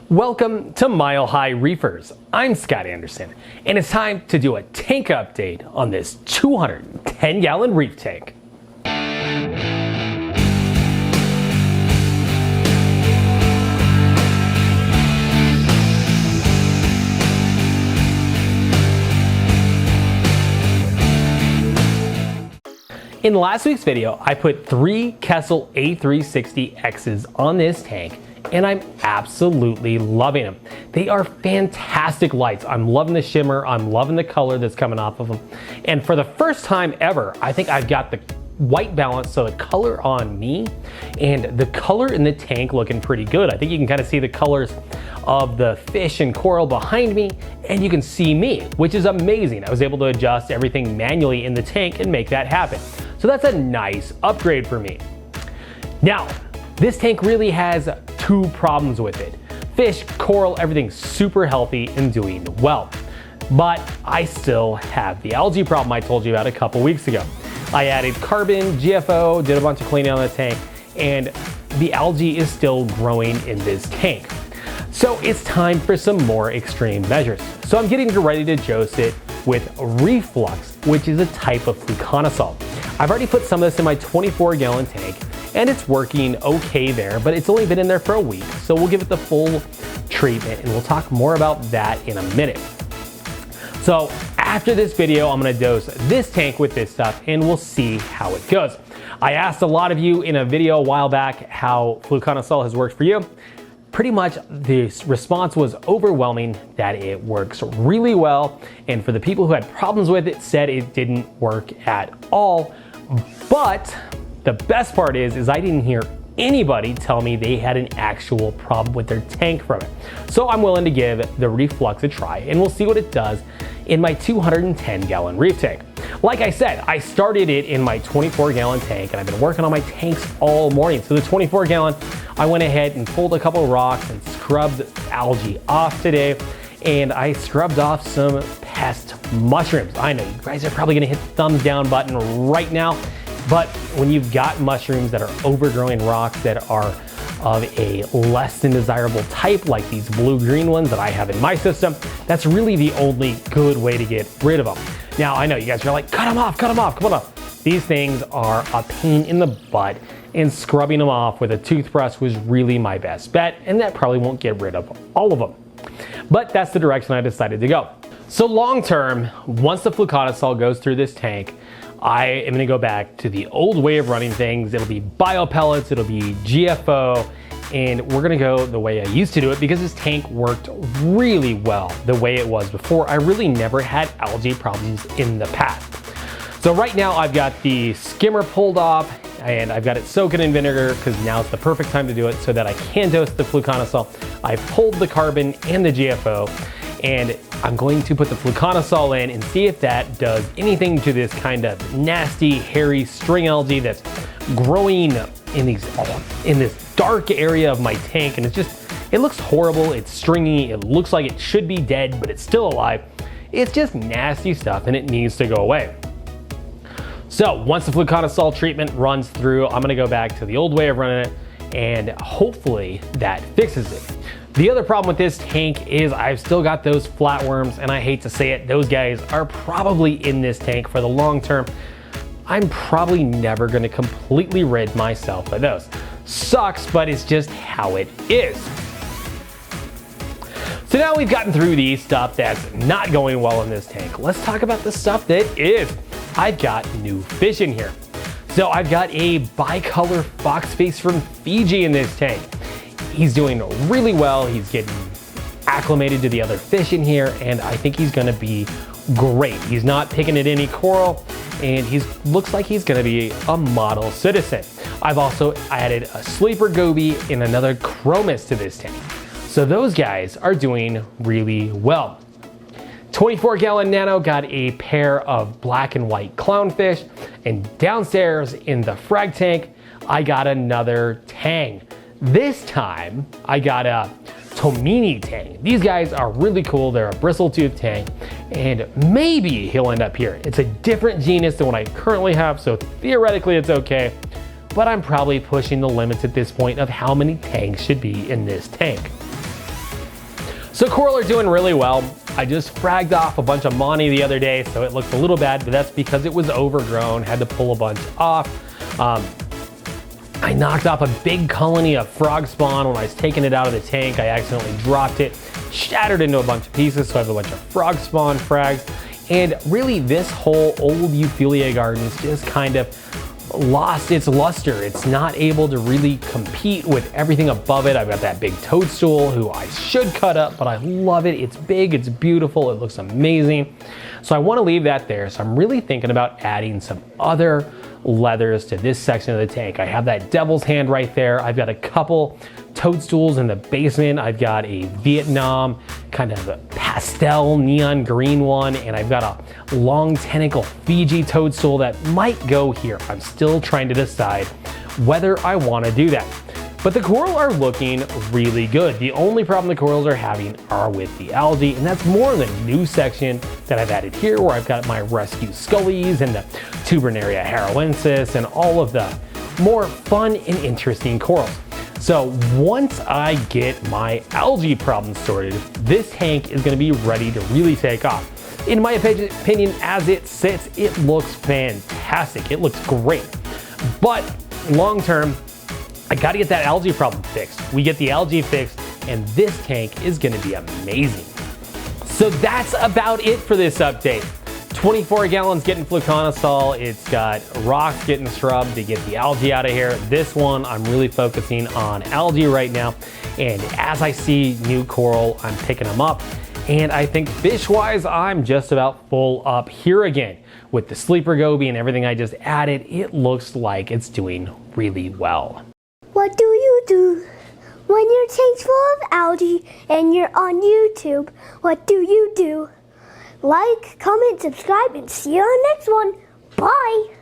Welcome to Mile High Reefers. I'm Scott Anderson, and it's time to do a tank update on this 210-gallon reef tank. In last week's video, I put 3 Kessel A360Xs on this tank, and I'm absolutely loving them. They are fantastic lights. I'm loving the shimmer, I'm loving the color that's coming off of them. And for the first time ever, I think I've got the white balance, so the color on me and the color in the tank looking pretty good. I think you can kind of see the colors of the fish and coral behind me, and you can see me, which is amazing. I was able to adjust everything manually in the tank and make that happen. So that's a nice upgrade for me. Now, this tank really has 2 problems with it. Fish, coral, everything's super healthy and doing well. But I still have the algae problem I told you about a couple weeks ago. I added carbon, GFO, did a bunch of cleaning on the tank, and the algae is still growing in this tank. So it's time for some more extreme measures. So I'm getting ready to dose it with Reef, which is a type of Fluconazole. I've already put some of this in my 24-gallon tank, and it's working okay there, but it's only been in there for a week, so we'll give it the full treatment, and we'll talk more about that in a minute. So after this video, I'm gonna dose this tank with this stuff, and we'll see how it goes. I asked a lot of you in a video a while back how Fluconazole has worked for you. Pretty much the response was overwhelming that it works really well, and for the people who had problems with it said it didn't work at all. But the best part is I didn't hear anybody tell me they had an actual problem with their tank from it. So I'm willing to give the Reef a try, and we'll see what it does in my 210-gallon reef tank. Like I said, I started it in my 24-gallon tank, and I've been working on my tanks all morning. So the 24-gallon, I went ahead and pulled a couple rocks and scrubbed algae off today, and I scrubbed off some pest mushrooms. I know you guys are probably gonna hit the thumbs down button right now, but when you've got mushrooms that are overgrowing rocks that are of a less than desirable type, like these blue-green ones that I have in my system, that's really the only good way to get rid of them. Now, I know you guys are like, cut them off, come on off. These things are a pain in the butt, and scrubbing them off with a toothbrush was really my best bet, and that probably won't get rid of all of them. But that's the direction I decided to go. So long term, once the Fluconazole goes through this tank, I am gonna go back to the old way of running things. It'll be biopellets, it'll be GFO, and we're gonna go the way I used to do it because this tank worked really well the way it was before. I really never had algae problems in the past. So right now I've got the skimmer pulled off, and I've got it soaking in vinegar because now it's the perfect time to do it so that I can dose the Fluconazole. I've pulled the carbon and the GFO, and I'm going to put the Fluconazole in and see if that does anything to this kind of nasty, hairy string algae that's growing in this dark area of my tank, and it looks horrible, it's stringy, it looks like it should be dead, but it's still alive. It's just nasty stuff, and it needs to go away. So once the Fluconazole treatment runs through, I'm gonna go back to the old way of running it, and hopefully that fixes it. The other problem with this tank is I've still got those flatworms, and I hate to say it, those guys are probably in this tank for the long term. I'm probably never gonna completely rid myself of those. Sucks, but it's just how it is. So now we've gotten through the stuff that's not going well in this tank. Let's talk about the stuff that is. I've got new fish in here. So I've got a bicolor foxface from Fiji in this tank. He's doing really well. He's getting acclimated to the other fish in here, and I think he's gonna be great. He's not picking at any coral, and looks like he's gonna be a model citizen. I've also added a sleeper goby and another chromis to this tank. So those guys are doing really well. 24-gallon nano got a pair of black and white clownfish, and downstairs in the frag tank, I got another tang. This time, I got a Tomini tang. These guys are really cool. They're a bristletooth tang, and maybe he'll end up here. It's a different genus than what I currently have, so theoretically it's okay, but I'm probably pushing the limits at this point of how many tangs should be in this tank. So coral are doing really well. I just fragged off a bunch of Monty the other day, so it looked a little bad, but that's because it was overgrown, had to pull a bunch off. I knocked off a big colony of frog spawn when I was taking it out of the tank. I accidentally dropped it, shattered into a bunch of pieces, so I have a bunch of frog spawn frags. And really this whole old Euphilia gardens just kind of lost its luster. It's not able to really compete with everything above it. I've got that big toadstool who I should cut up, but I love it. It's big, it's beautiful, it looks amazing. So I want to leave that there. So I'm really thinking about adding some other leathers to this section of the tank. I have that devil's hand right there. I've got a couple toadstools in the basement. I've got a Vietnam kind of a pastel neon green one, and I've got a long tentacle Fiji toadstool that might go here. I'm still trying to decide whether I want to do that. But the coral are looking really good. The only problem the corals are having are with the algae, and that's more in the new section that I've added here, where I've got my rescue scullies and the Tubernaria haroensis and all of the more fun and interesting corals. So once I get my algae problem sorted, this tank is going to be ready to really take off. In my opinion, as it sits, it looks fantastic. It looks great. But long term, I got to get that algae problem fixed. We get the algae fixed, and this tank is going to be amazing. So that's about it for this update. 24 gallons getting Fluconazole. It's got rocks getting scrubbed to get the algae out of here. This one, I'm really focusing on algae right now. And as I see new coral, I'm picking them up. And I think fish-wise, I'm just about full up here again. With the sleeper goby and everything I just added, it looks like it's doing really well. What do you do when your tank's full of algae and you're on YouTube? What do you do? Like, comment, subscribe, and see you on the next one. Bye!